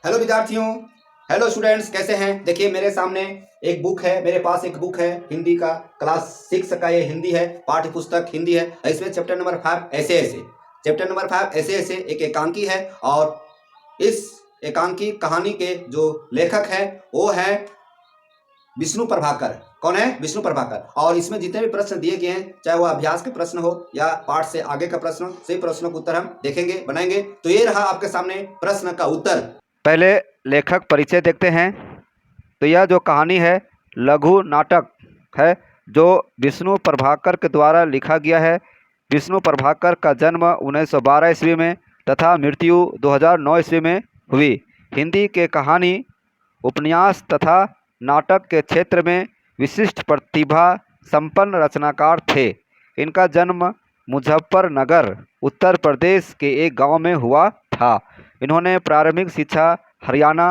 Hello विद्यार्थियों, hello students, कैसे हैं। देखिए मेरे सामने एक बुक है, मेरे पास एक बुक है हिंदी का, क्लास 6 का ये हिंदी है, पाठ्य पुस्तक हिंदी है। इसमें चैप्टर नंबर 5 ऐसे ऐसे, चैप्टर नंबर 5 ऐसे ऐसे एक एकांकी है। और इस एकांकी कहानी के जो लेखक है वो है विष्णु प्रभाकर। कौन है? विष्णु प्रभाकर। और इसमें जितने भी प्रश्न दिए गए हैं, चाहे वो अभ्यास के प्रश्न हो या पाठ से आगे का प्रश्न, सही प्रश्नों का उत्तर हम देखेंगे, बनाएंगे। तो ये रहा आपके सामने प्रश्न का उत्तर। पहले लेखक परिचय देखते हैं। तो यह जो कहानी है लघु नाटक है जो विष्णु प्रभाकर के द्वारा लिखा गया है। विष्णु प्रभाकर का जन्म 1912 ईस्वी में तथा मृत्यु 2009 ईस्वी में हुई। हिंदी के कहानी, उपन्यास तथा नाटक के क्षेत्र में विशिष्ट प्रतिभा संपन्न रचनाकार थे। इनका जन्म मुजफ्फरनगर, उत्तर प्रदेश के एक गांव में हुआ था। इन्होंने प्रारंभिक शिक्षा हरियाणा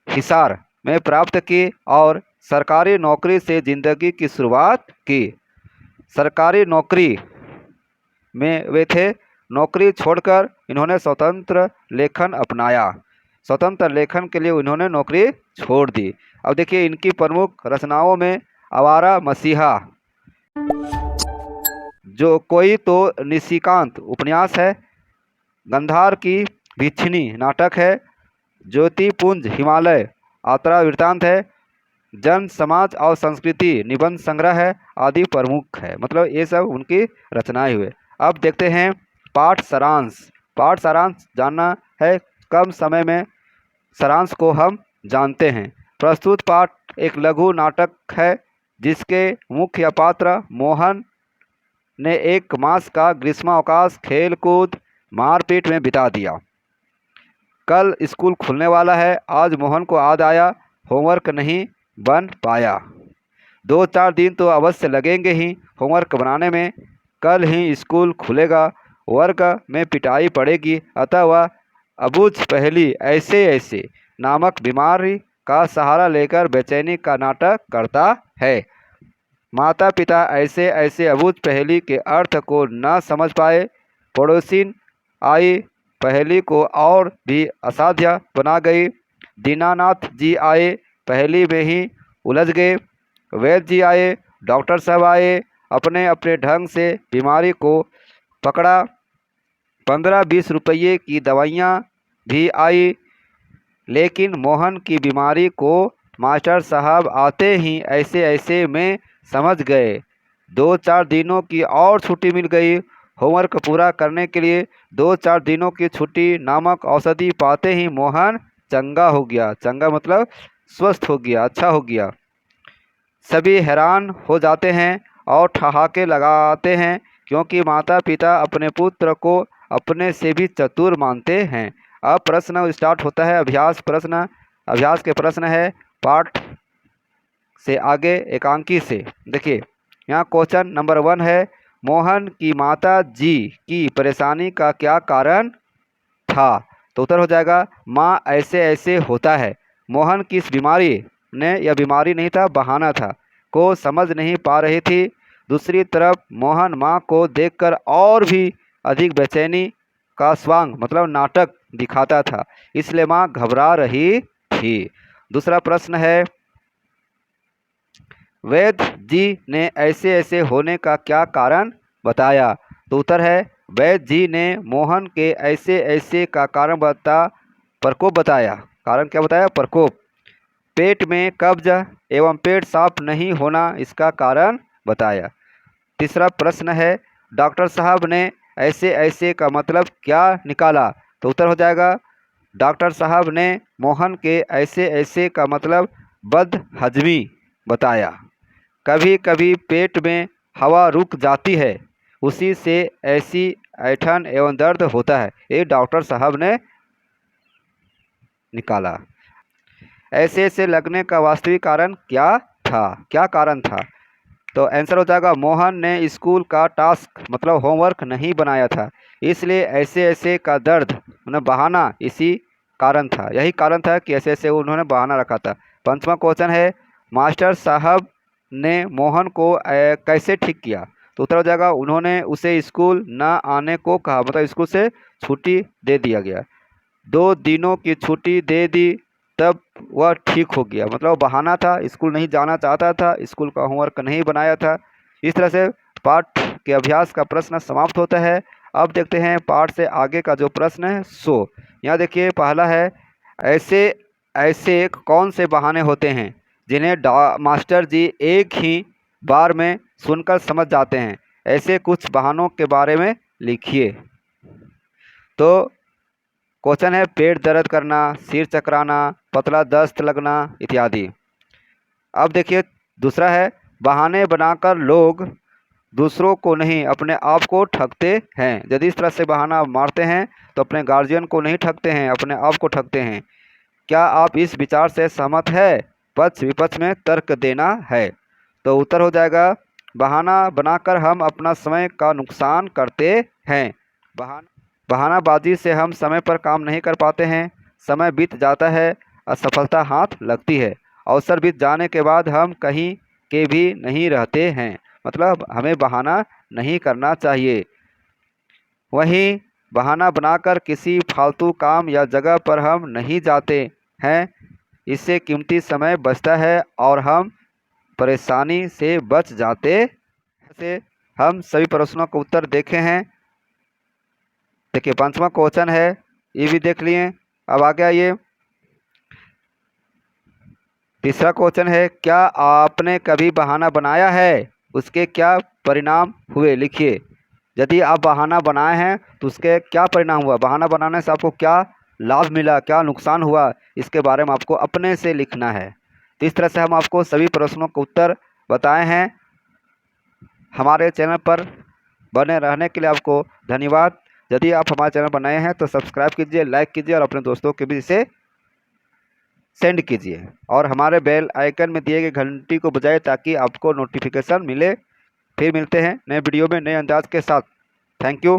हिसार में प्राप्त की और सरकारी नौकरी से ज़िंदगी की शुरुआत की। सरकारी नौकरी में वे थे। नौकरी छोड़कर इन्होंने स्वतंत्र लेखन अपनाया। स्वतंत्र लेखन के लिए उन्होंने नौकरी छोड़ दी। अब देखिए इनकी प्रमुख रचनाओं में आवारा मसीहा, जो कोई तो निशिकांत उपन्यास है, गंधार की भिक्षिणी नाटक है, ज्योतिपुंज हिमालय यात्रा वृत्तांत है, जन समाज और संस्कृति निबंध संग्रह है आदि प्रमुख है। मतलब ये सब उनकी रचनाएं हुए। अब देखते हैं पाठ सारांश। पाठ सारांश जानना है, कम समय में सारांश को हम जानते हैं। प्रस्तुत पाठ एक लघु नाटक है जिसके मुख्य पात्र मोहन ने एक मास का ग्रीष्मावकाश खेल कूद मारपीट में बिता दिया। कल स्कूल खुलने वाला है। आज मोहन को याद आया होमवर्क नहीं बन पाया। 2-4 दिन तो अवश्य लगेंगे ही होमवर्क बनाने में। कल ही स्कूल खुलेगा, वर्ग में पिटाई पड़ेगी। अतः वह अबूझ पहेली ऐसे ऐसे नामक बीमारी का सहारा लेकर बेचैनी का नाटक करता है। माता पिता ऐसे ऐसे अबूझ पहेली के अर्थ को न समझ पाए। पड़ोसिन आई, पहेली को और भी असाध्य बना गई। दीनानाथ जी आए, पहेली में ही उलझ गए। वैद्य जी आए, डॉक्टर साहब आए, अपने अपने ढंग से बीमारी को पकड़ा। 15-20 रुपये की दवाइयाँ भी आई, लेकिन मोहन की बीमारी को मास्टर साहब आते ही ऐसे ऐसे में समझ गए। 2-4 दिनों की और छुट्टी मिल गई होमवर्क पूरा करने के लिए। 2-4 दिनों की छुट्टी नामक औषधि पाते ही मोहन चंगा हो गया। चंगा मतलब स्वस्थ हो गया, अच्छा हो गया। सभी हैरान हो जाते हैं और ठहाके लगाते हैं, क्योंकि माता पिता अपने पुत्र को अपने से भी चतुर मानते हैं। अब प्रश्न स्टार्ट होता है, अभ्यास प्रश्न। अभ्यास के प्रश्न है पाठ से आगे एकांकी से। देखिए यहाँ क्वेश्चन नंबर 1 है, मोहन की माता जी की परेशानी का क्या कारण था? तो उत्तर हो जाएगा माँ ऐसे ऐसे होता है। मोहन किस बीमारी ने, यह बीमारी नहीं था बहाना था, को समझ नहीं पा रही थी। दूसरी तरफ मोहन माँ को देखकर और भी अधिक बेचैनी का स्वांग मतलब नाटक दिखाता था, इसलिए माँ घबरा रही थी। दूसरा प्रश्न है, वैद्य जी ने ऐसे ऐसे होने का क्या कारण बताया? तो उत्तर है वैद्य जी ने मोहन के ऐसे ऐसे का कारण प्रकोप बताया। कारण क्या बताया? प्रकोप। पेट में कब्ज एवं पेट साफ नहीं होना इसका कारण बताया। तीसरा प्रश्न है, डॉक्टर साहब ने ऐसे ऐसे का मतलब क्या निकाला? तो उत्तर हो जाएगा डॉक्टर साहब ने मोहन के ऐसे ऐसे का मतलब बदहजमी बताया। कभी कभी पेट में हवा रुक जाती है, उसी से ऐसी ऐंठन एवं दर्द होता है, ये डॉक्टर साहब ने निकाला। ऐसे ऐसे लगने का वास्तविक कारण क्या था? क्या कारण था? तो आंसर हो जाएगा मोहन ने स्कूल का टास्क मतलब होमवर्क नहीं बनाया था, इसलिए ऐसे ऐसे का दर्द मतलब बहाना इसी कारण था। यही कारण था कि ऐसे ऐसे उन्होंने बहाना रखा था। पंचवा क्वेश्चन है, मास्टर साहब ने मोहन को कैसे ठीक किया? तो उत्तर हो जाएगा उन्होंने उसे स्कूल न आने को कहा, मतलब स्कूल से छुट्टी दे दिया गया। 2 दिनों की छुट्टी दे दी तब वह ठीक हो गया। मतलब बहाना था, स्कूल नहीं जाना चाहता था, स्कूल का होमवर्क नहीं बनाया था। इस तरह से पाठ के अभ्यास का प्रश्न समाप्त होता है। अब देखते हैं पाठ से आगे का जो प्रश्न है सो। यहाँ देखिए पहला है, ऐसे ऐसे कौन से बहाने होते हैं जिन्हें मास्टर जी एक ही बार में सुनकर समझ जाते हैं। ऐसे कुछ बहानों के बारे में लिखिए। तो क्वेश्चन है, पेट दर्द करना, सिर चकराना, पतला दस्त लगना इत्यादि। अब देखिए दूसरा है, बहाने बनाकर लोग दूसरों को नहीं अपने आप को ठगते हैं। यदि इस तरह से बहाना मारते हैं तो अपने गार्जियन को नहीं ठगते हैं, अपने आप को ठगते हैं। क्या आप इस विचार से सहमत है? पक्ष विपक्ष में तर्क देना है। तो उत्तर हो जाएगा, बहाना बनाकर हम अपना समय का नुकसान करते हैं। बहानाबाजी से हम समय पर काम नहीं कर पाते हैं, समय बीत जाता है, असफलता हाथ लगती है, अवसर बीत जाने के बाद हम कहीं के भी नहीं रहते हैं। मतलब हमें बहाना नहीं करना चाहिए। वहीं बहाना बनाकर किसी फालतू काम या जगह पर हम नहीं जाते हैं, इससे कीमती समय बचता है और हम परेशानी से बच जाते हैं। से हम सभी प्रश्नों का उत्तर देखे हैं। देखिए 5वां क्वेश्चन है, ये भी देख लिए। अब आ गया ये 3रा क्वेश्चन है, क्या आपने कभी बहाना बनाया है, उसके क्या परिणाम हुए लिखिए। यदि आप बहाना बनाए हैं तो उसके क्या परिणाम हुआ, बहाना बनाने से आपको क्या लाभ मिला, क्या नुकसान हुआ, इसके बारे में आपको अपने से लिखना है। तो इस तरह से हम आपको सभी प्रश्नों के उत्तर बताए हैं। हमारे चैनल पर बने रहने के लिए आपको धन्यवाद। यदि आप हमारे चैनल पर नए हैं तो सब्सक्राइब कीजिए, लाइक कीजिए और अपने दोस्तों के बीच इसे सेंड कीजिए और हमारे बेल आइकन में दिए गए घंटी को बजाएं ताकि आपको नोटिफिकेशन मिले। फिर मिलते हैं नए वीडियो में नए अंदाज के साथ। Thank you.